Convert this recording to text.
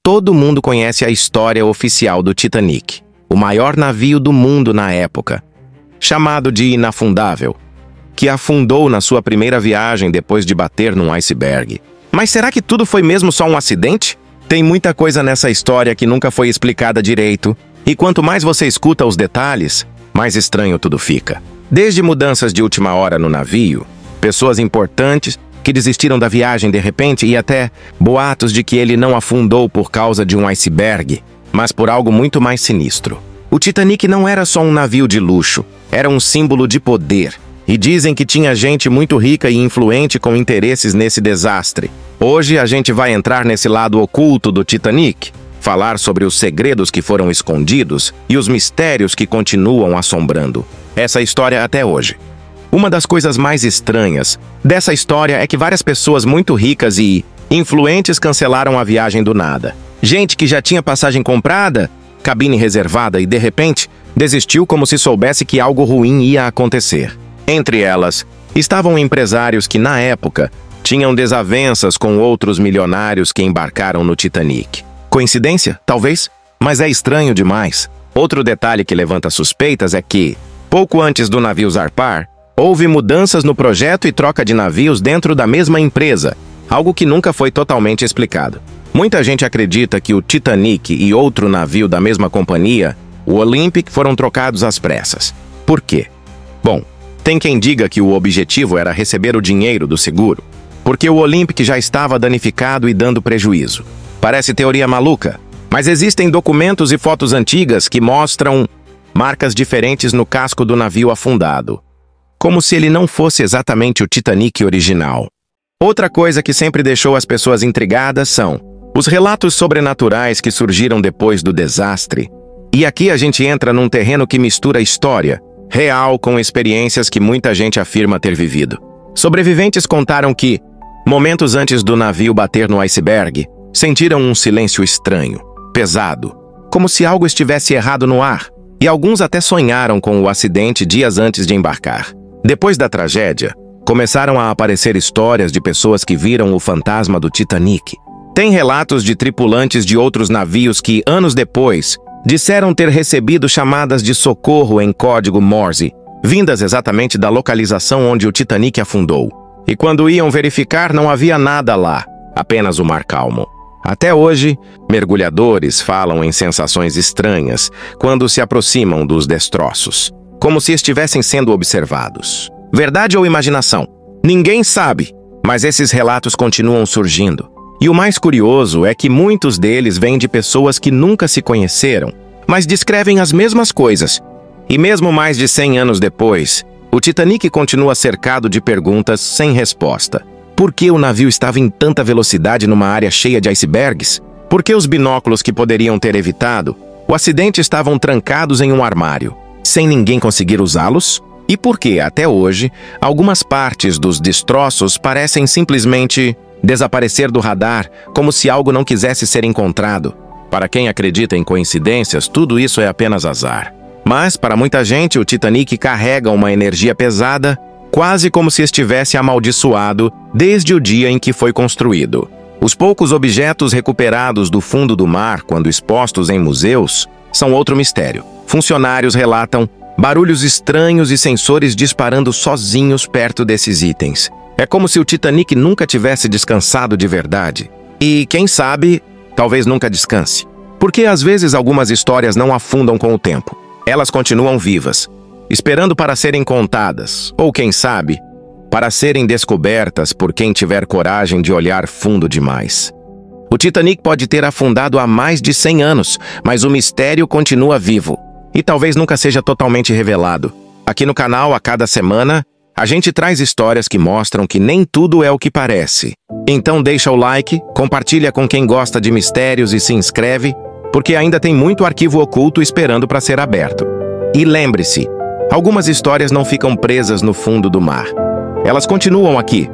Todo mundo conhece a história oficial do Titanic, o maior navio do mundo na época, chamado de Inafundável, que afundou na sua primeira viagem depois de bater num iceberg. Mas será que tudo foi mesmo só um acidente? Tem muita coisa nessa história que nunca foi explicada direito, e quanto mais você escuta os detalhes, mais estranho tudo fica. Desde mudanças de última hora no navio, pessoas importantes que desistiram da viagem de repente e até boatos de que ele não afundou por causa de um iceberg, mas por algo muito mais sinistro. O Titanic não era só um navio de luxo, era um símbolo de poder. E dizem que tinha gente muito rica e influente com interesses nesse desastre. Hoje a gente vai entrar nesse lado oculto do Titanic, falar sobre os segredos que foram escondidos e os mistérios que continuam assombrando essa história até hoje. Uma das coisas mais estranhas dessa história é que várias pessoas muito ricas e influentes cancelaram a viagem do nada. Gente que já tinha passagem comprada, cabine reservada e, de repente, desistiu como se soubesse que algo ruim ia acontecer. Entre elas, estavam empresários que, na época, tinham desavenças com outros milionários que embarcaram no Titanic. Coincidência? Talvez, mas é estranho demais. Outro detalhe que levanta suspeitas é que, pouco antes do navio zarpar, houve mudanças no projeto e troca de navios dentro da mesma empresa, algo que nunca foi totalmente explicado. Muita gente acredita que o Titanic e outro navio da mesma companhia, o Olympic, foram trocados às pressas. Por quê? Bom, tem quem diga que o objetivo era receber o dinheiro do seguro, porque o Olympic já estava danificado e dando prejuízo. Parece teoria maluca, mas existem documentos e fotos antigas que mostram marcas diferentes no casco do navio afundado, como se ele não fosse exatamente o Titanic original. Outra coisa que sempre deixou as pessoas intrigadas são os relatos sobrenaturais que surgiram depois do desastre. E aqui a gente entra num terreno que mistura história real com experiências que muita gente afirma ter vivido. Sobreviventes contaram que, momentos antes do navio bater no iceberg, sentiram um silêncio estranho, pesado, como se algo estivesse errado no ar, e alguns até sonharam com o acidente dias antes de embarcar. Depois da tragédia, começaram a aparecer histórias de pessoas que viram o fantasma do Titanic. Tem relatos de tripulantes de outros navios que, anos depois, disseram ter recebido chamadas de socorro em código Morse, vindas exatamente da localização onde o Titanic afundou. E quando iam verificar, não havia nada lá, apenas o mar calmo. Até hoje, mergulhadores falam em sensações estranhas quando se aproximam dos destroços, como se estivessem sendo observados. Verdade ou imaginação? Ninguém sabe, mas esses relatos continuam surgindo. E o mais curioso é que muitos deles vêm de pessoas que nunca se conheceram, mas descrevem as mesmas coisas. E mesmo mais de 100 anos depois, o Titanic continua cercado de perguntas sem resposta. Por que o navio estava em tanta velocidade numa área cheia de icebergs? Por que os binóculos que poderiam ter evitado o acidente estavam trancados em um armário, sem ninguém conseguir usá-los? E por que, até hoje, algumas partes dos destroços parecem simplesmente desaparecer do radar, como se algo não quisesse ser encontrado? Para quem acredita em coincidências, tudo isso é apenas azar. Mas, para muita gente, o Titanic carrega uma energia pesada, quase como se estivesse amaldiçoado desde o dia em que foi construído. Os poucos objetos recuperados do fundo do mar, quando expostos em museus, são outro mistério. Funcionários relatam barulhos estranhos e sensores disparando sozinhos perto desses itens. É como se o Titanic nunca tivesse descansado de verdade. E, quem sabe, talvez nunca descanse. Porque às vezes algumas histórias não afundam com o tempo. Elas continuam vivas, esperando para serem contadas, ou quem sabe, para serem descobertas por quem tiver coragem de olhar fundo demais. O Titanic pode ter afundado há mais de 100 anos, mas o mistério continua vivo, e talvez nunca seja totalmente revelado. Aqui no canal, a cada semana, a gente traz histórias que mostram que nem tudo é o que parece. Então deixa o like, compartilha com quem gosta de mistérios e se inscreve, porque ainda tem muito arquivo oculto esperando para ser aberto. E lembre-se, algumas histórias não ficam presas no fundo do mar. Elas continuam aqui,